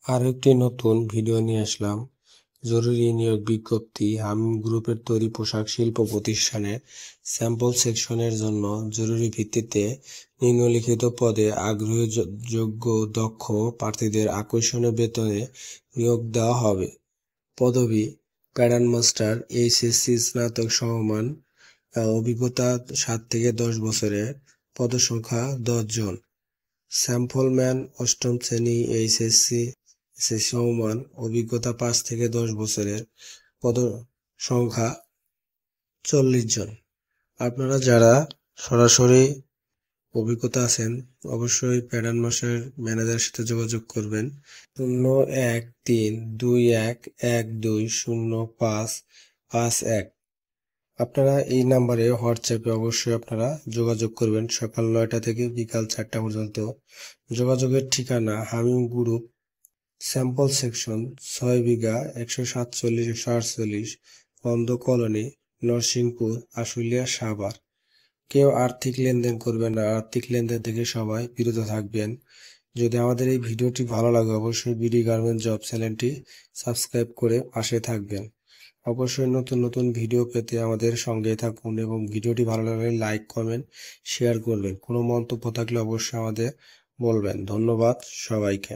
আর একটি নতুন ভিডিও নিয়ে আসলাম। জরুরি নিয়োগ বিজ্ঞপ্তি। হামিম গ্রুপের তৈরি পোশাক শিল্প প্রতিষ্ঠানে স্যাম্পল সেকশনের জন্য জরুরি ভিত্তিতে নিম্নলিখিত পদে আগ্রহী যোগ্য দক্ষ প্রার্থীদের আকর্ষণীয় বেতনে নিয়োগ দেওয়া হবে। পদবি: প্যাটার্ন মাস্টার, এইচএসসি স্নাতক সমমান, অভিজ্ঞতা 7 থেকে 10 বছরের। পদসংখ্যা 10 জন। স্যাম্পল ম্যান, অষ্টম শ্রেণী, এইচএসসি সমমান, অভিজ্ঞতা 5 থেকে 10 বছরের। পদসংখ্যা 40 জন। আপনারা যারা সরাসরি অভিজ্ঞতা আছেন অবশ্যই প্যাটার্ন মাস্টার ম্যানেজারের সাথে যোগাযোগ করবেন। 013211205551। আপনারা এই নাম্বারে হোয়াটসঅ্যাপে অবশ্যই আপনারা যোগাযোগ করবেন সকাল 9টা থেকে বিকাল 4টা পর্যন্ত। যোগাযোগের ঠিকানা: হামিম গ্রুপ, স্যাম্পল সেকশন, 6 বিঘা, 147-148, বন্ধ কলোনি, নরসিংপুর, আশুলিয়া, সাভার। কেউ আর্থিক লেনদেন করবেন না, আর্থিক লেনদেন থেকে সবাই বিরত থাকবেন। যদি আমাদের এই ভিডিওটি ভালো লাগে অবশ্যই বিডি গার্মেন্ট জব চ্যানেলটি সাবস্ক্রাইব করে পাশে থাকবেন। অবশ্যই নতুন নতুন ভিডিও পেতে আমাদের সঙ্গে থাকুন এবং ভিডিওটি ভালো লাগলে লাইক, কমেন্ট, শেয়ার করবেন। কোনো মন্তব্য থাকলে অবশ্যই আমাদের বলবেন। ধন্যবাদ সবাইকে।